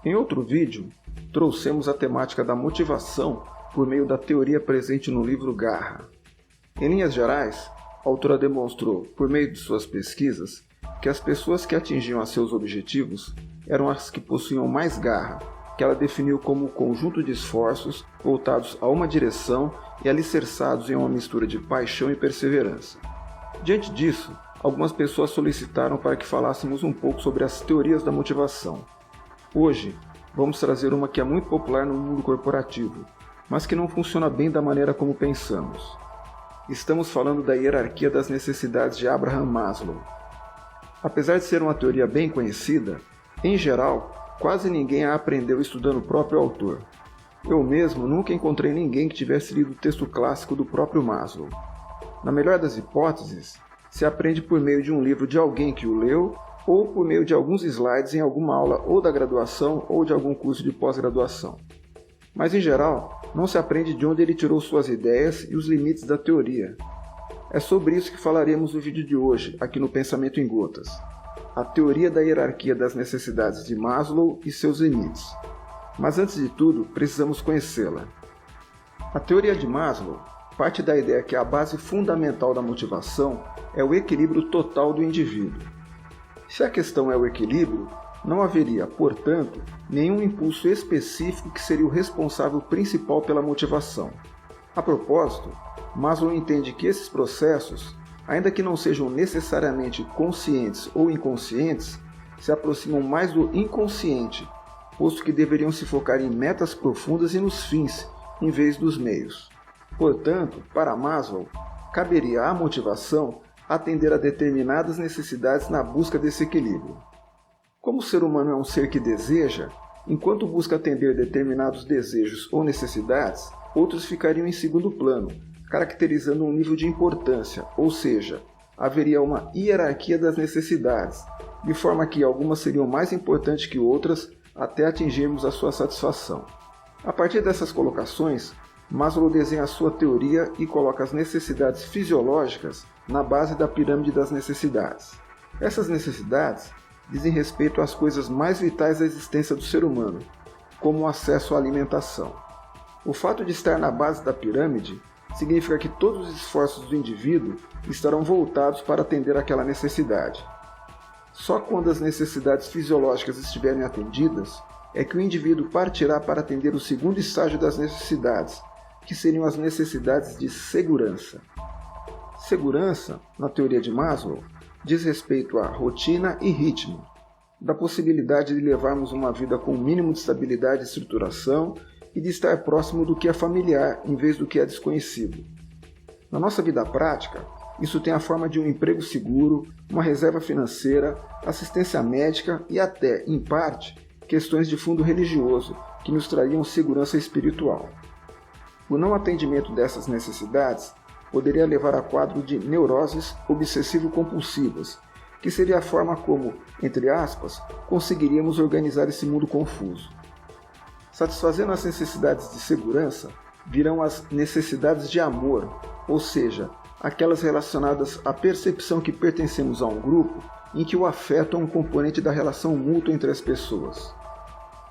Em outro vídeo, trouxemos a temática da motivação por meio da teoria presente no livro Garra. Em linhas gerais, a autora demonstrou, por meio de suas pesquisas, que as pessoas que atingiam a seus objetivos eram as que possuíam mais garra, que ela definiu como um conjunto de esforços voltados a uma direção e alicerçados em uma mistura de paixão e perseverança. Diante disso, algumas pessoas solicitaram para que falássemos um pouco sobre as teorias da motivação. Hoje, vamos trazer uma que é muito popular no mundo corporativo, mas que não funciona bem da maneira como pensamos. Estamos falando da hierarquia das necessidades de Abraham Maslow. Apesar de ser uma teoria bem conhecida, em geral, quase ninguém a aprendeu estudando o próprio autor. Eu mesmo nunca encontrei ninguém que tivesse lido o texto clássico do próprio Maslow. Na melhor das hipóteses, se aprende por meio de um livro de alguém que o leu ou por meio de alguns slides em alguma aula ou da graduação ou de algum curso de pós-graduação. Mas, em geral, não se aprende de onde ele tirou suas ideias e os limites da teoria. É sobre isso que falaremos no vídeo de hoje, aqui no Pensamento em Gotas. A teoria da hierarquia das necessidades de Maslow e seus limites. Mas antes de tudo, precisamos conhecê-la. A teoria de Maslow parte da ideia que a base fundamental da motivação é o equilíbrio total do indivíduo. Se a questão é o equilíbrio, não haveria, portanto, nenhum impulso específico que seria o responsável principal pela motivação. A propósito, Maslow entende que esses processos, ainda que não sejam necessariamente conscientes ou inconscientes, se aproximam mais do inconsciente, posto que deveriam se focar em metas profundas e nos fins, em vez dos meios. Portanto, para Maslow, caberia à motivação atender a determinadas necessidades na busca desse equilíbrio. Como o ser humano é um ser que deseja, enquanto busca atender determinados desejos ou necessidades, outros ficariam em segundo plano, caracterizando um nível de importância, ou seja, haveria uma hierarquia das necessidades, de forma que algumas seriam mais importantes que outras até atingirmos a sua satisfação. A partir dessas colocações, Maslow desenha a sua teoria e coloca as necessidades fisiológicas na base da pirâmide das necessidades. Essas necessidades dizem respeito às coisas mais vitais da existência do ser humano, como o acesso à alimentação. O fato de estar na base da pirâmide significa que todos os esforços do indivíduo estarão voltados para atender aquela necessidade. Só quando as necessidades fisiológicas estiverem atendidas é que o indivíduo partirá para atender o segundo estágio das necessidades, que seriam as necessidades de segurança. Segurança, na teoria de Maslow, diz respeito à rotina e ritmo, da possibilidade de levarmos uma vida com um mínimo de estabilidade e estruturação e de estar próximo do que é familiar em vez do que é desconhecido. Na nossa vida prática, isso tem a forma de um emprego seguro, uma reserva financeira, assistência médica e até, em parte, questões de fundo religioso que nos trariam segurança espiritual. O não atendimento dessas necessidades poderia levar a quadro de neuroses obsessivo-compulsivas, que seria a forma como, entre aspas, conseguiríamos organizar esse mundo confuso. Satisfazendo as necessidades de segurança, virão as necessidades de amor, ou seja, aquelas relacionadas à percepção que pertencemos a um grupo em que o afeto é um componente da relação mútua entre as pessoas.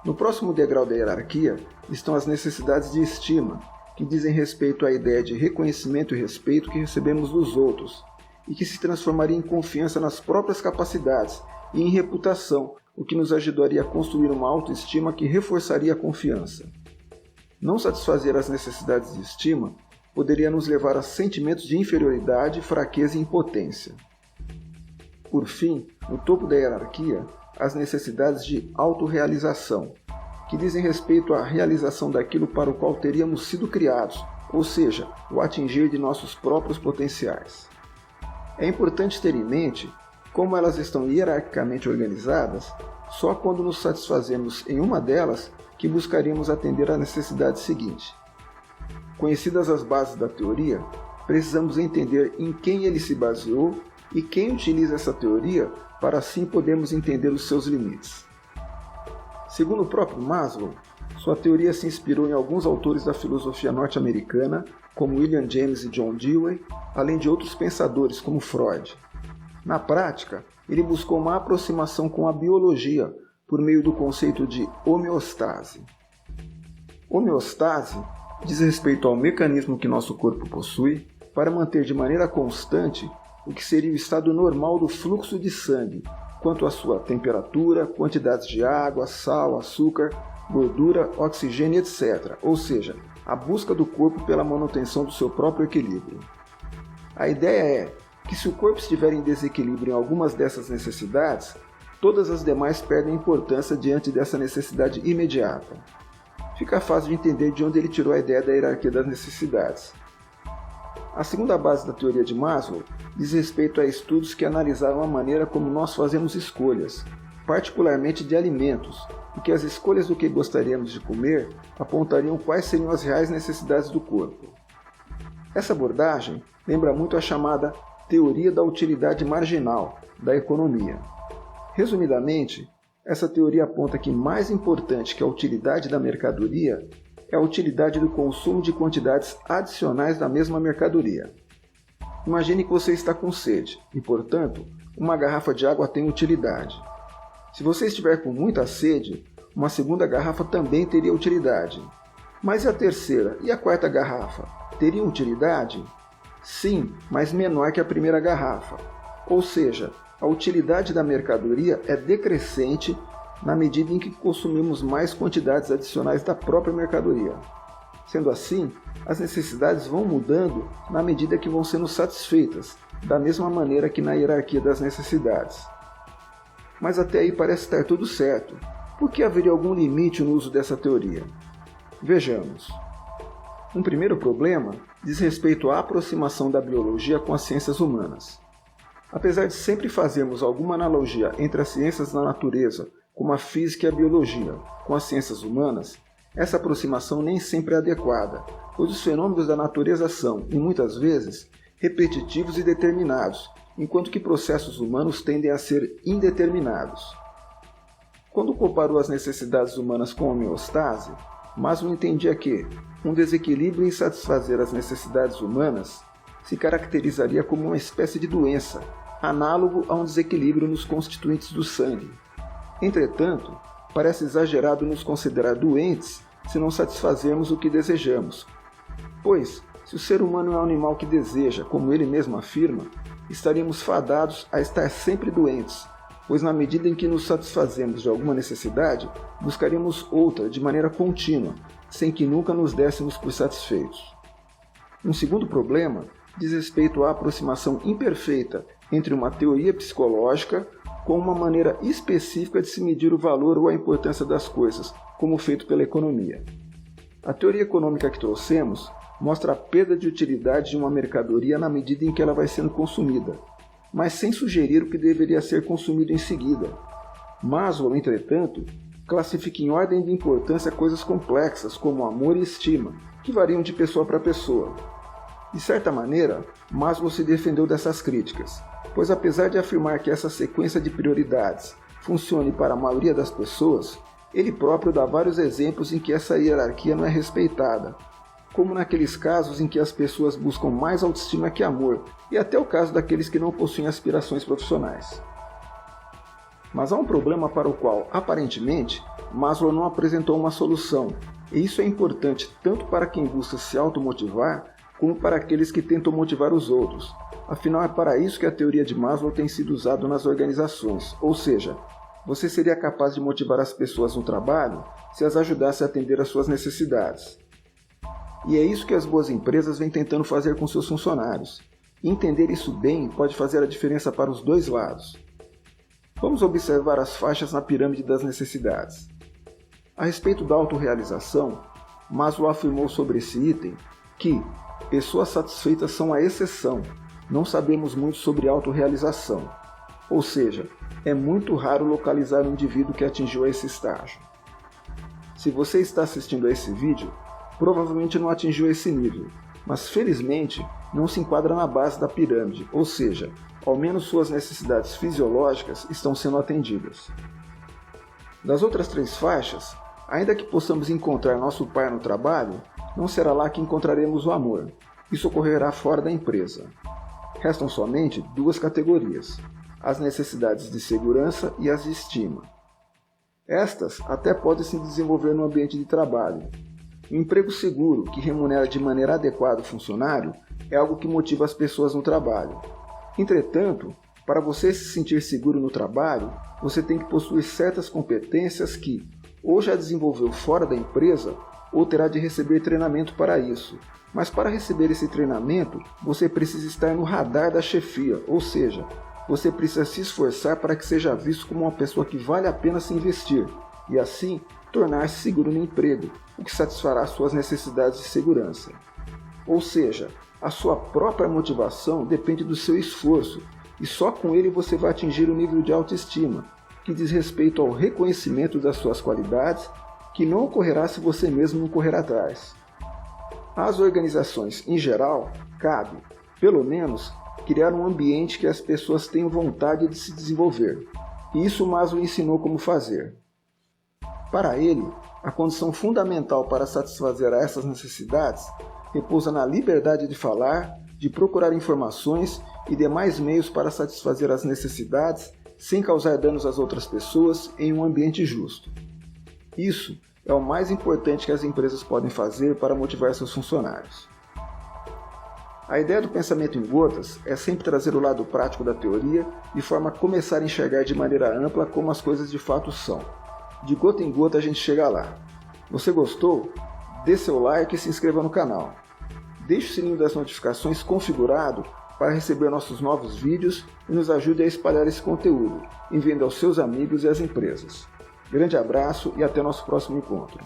No próximo degrau da hierarquia estão as necessidades de estima, que dizem respeito à ideia de reconhecimento e respeito que recebemos dos outros, e que se transformaria em confiança nas próprias capacidades e em reputação, o que nos ajudaria a construir uma autoestima que reforçaria a confiança. Não satisfazer as necessidades de estima poderia nos levar a sentimentos de inferioridade, fraqueza e impotência. Por fim, no topo da hierarquia, as necessidades de autorrealização, que dizem respeito à realização daquilo para o qual teríamos sido criados, ou seja, o atingir de nossos próprios potenciais. É importante ter em mente como elas estão hierarquicamente organizadas, só quando nos satisfazemos em uma delas que buscaríamos atender à necessidade seguinte. Conhecidas as bases da teoria, precisamos entender em quem ele se baseou e quem utiliza essa teoria para assim podermos entender os seus limites. Segundo o próprio Maslow, sua teoria se inspirou em alguns autores da filosofia norte-americana, como William James e John Dewey, além de outros pensadores como Freud. Na prática, ele buscou uma aproximação com a biologia, por meio do conceito de homeostase. Homeostase diz respeito ao mecanismo que nosso corpo possui para manter de maneira constante o que seria o estado normal do fluxo de sangue, quanto à sua temperatura, quantidades de água, sal, açúcar, gordura, oxigênio, etc. Ou seja, a busca do corpo pela manutenção do seu próprio equilíbrio. A ideia é que se o corpo estiver em desequilíbrio em algumas dessas necessidades, todas as demais perdem importância diante dessa necessidade imediata. Fica fácil de entender de onde ele tirou a ideia da hierarquia das necessidades. A segunda base da teoria de Maslow diz respeito a estudos que analisaram a maneira como nós fazemos escolhas, particularmente de alimentos, e que as escolhas do que gostaríamos de comer apontariam quais seriam as reais necessidades do corpo. Essa abordagem lembra muito a chamada teoria da utilidade marginal da economia. Resumidamente, essa teoria aponta que mais importante que a utilidade da mercadoria é a utilidade do consumo de quantidades adicionais da mesma mercadoria. Imagine que você está com sede e, portanto, uma garrafa de água tem utilidade. Se você estiver com muita sede, uma segunda garrafa também teria utilidade. Mas e a terceira e a quarta garrafa? Teriam utilidade? Sim, mas menor que a primeira garrafa. Ou seja, a utilidade da mercadoria é decrescente na medida em que consumimos mais quantidades adicionais da própria mercadoria. Sendo assim, as necessidades vão mudando na medida que vão sendo satisfeitas, da mesma maneira que na hierarquia das necessidades. Mas até aí parece estar tudo certo. Por que haveria algum limite no uso dessa teoria? Vejamos. Um primeiro problema diz respeito à aproximação da biologia com as ciências humanas. Apesar de sempre fazermos alguma analogia entre as ciências da natureza, como a física e a biologia, com as ciências humanas, essa aproximação nem sempre é adequada, pois os fenômenos da natureza são, e muitas vezes, repetitivos e determinados, enquanto que processos humanos tendem a ser indeterminados. Quando comparou as necessidades humanas com a homeostase, Maslow entendia que um desequilíbrio em satisfazer as necessidades humanas se caracterizaria como uma espécie de doença, análogo a um desequilíbrio nos constituintes do sangue. Entretanto, parece exagerado nos considerar doentes se não satisfazermos o que desejamos, pois, se o ser humano é um animal que deseja, como ele mesmo afirma, estaríamos fadados a estar sempre doentes, pois na medida em que nos satisfazemos de alguma necessidade, buscaríamos outra de maneira contínua, sem que nunca nos dessemos por satisfeitos. Um segundo problema diz respeito à aproximação imperfeita entre uma teoria psicológica com uma maneira específica de se medir o valor ou a importância das coisas, como feito pela economia. A teoria econômica que trouxemos mostra a perda de utilidade de uma mercadoria na medida em que ela vai sendo consumida, mas sem sugerir o que deveria ser consumido em seguida. Maslow, entretanto, classifica em ordem de importância coisas complexas como amor e estima, que variam de pessoa para pessoa. De certa maneira, Maslow se defendeu dessas críticas, pois apesar de afirmar que essa sequência de prioridades funcione para a maioria das pessoas, ele próprio dá vários exemplos em que essa hierarquia não é respeitada, como naqueles casos em que as pessoas buscam mais autoestima que amor, e até o caso daqueles que não possuem aspirações profissionais. Mas há um problema para o qual, aparentemente, Maslow não apresentou uma solução, e isso é importante tanto para quem busca se automotivar, como para aqueles que tentam motivar os outros. Afinal, é para isso que a teoria de Maslow tem sido usada nas organizações, ou seja, você seria capaz de motivar as pessoas no trabalho se as ajudasse a atender às suas necessidades. E é isso que as boas empresas vêm tentando fazer com seus funcionários. E entender isso bem pode fazer a diferença para os dois lados. Vamos observar as faixas na pirâmide das necessidades. A respeito da autorrealização, Maslow afirmou sobre esse item que pessoas satisfeitas são a exceção. Não sabemos muito sobre autorrealização. Ou seja, é muito raro localizar um indivíduo que atingiu esse estágio. Se você está assistindo a esse vídeo, provavelmente não atingiu esse nível, mas felizmente não se enquadra na base da pirâmide, ou seja, ao menos suas necessidades fisiológicas estão sendo atendidas. Das outras 3 faixas, ainda que possamos encontrar nosso par no trabalho, não será lá que encontraremos o amor. Isso ocorrerá fora da empresa. Restam somente 2 categorias, as necessidades de segurança e as de estima. Estas até podem se desenvolver no ambiente de trabalho. Um emprego seguro, que remunera de maneira adequada o funcionário, é algo que motiva as pessoas no trabalho. Entretanto, para você se sentir seguro no trabalho, você tem que possuir certas competências que ou já desenvolveu fora da empresa ou terá de receber treinamento para isso. Mas para receber esse treinamento, você precisa estar no radar da chefia, ou seja, você precisa se esforçar para que seja visto como uma pessoa que vale a pena se investir e assim tornar-se seguro no emprego, o que satisfará suas necessidades de segurança. Ou seja, a sua própria motivação depende do seu esforço e só com ele você vai atingir o nível de autoestima, que diz respeito ao reconhecimento das suas qualidades, que não ocorrerá se você mesmo não correr atrás. Às organizações, em geral, cabe, pelo menos, criar um ambiente que as pessoas tenham vontade de se desenvolver. E isso Maslow ensinou como fazer. Para ele, a condição fundamental para satisfazer a essas necessidades repousa na liberdade de falar, de procurar informações e demais meios para satisfazer as necessidades sem causar danos às outras pessoas em um ambiente justo. Isso é o mais importante que as empresas podem fazer para motivar seus funcionários. A ideia do pensamento em gotas é sempre trazer o lado prático da teoria de forma a começar a enxergar de maneira ampla como as coisas de fato são. De gota em gota a gente chega lá. Você gostou? Dê seu like e se inscreva no canal. Deixe o sininho das notificações configurado para receber nossos novos vídeos e nos ajude a espalhar esse conteúdo, enviando aos seus amigos e às empresas. Grande abraço e até nosso próximo encontro.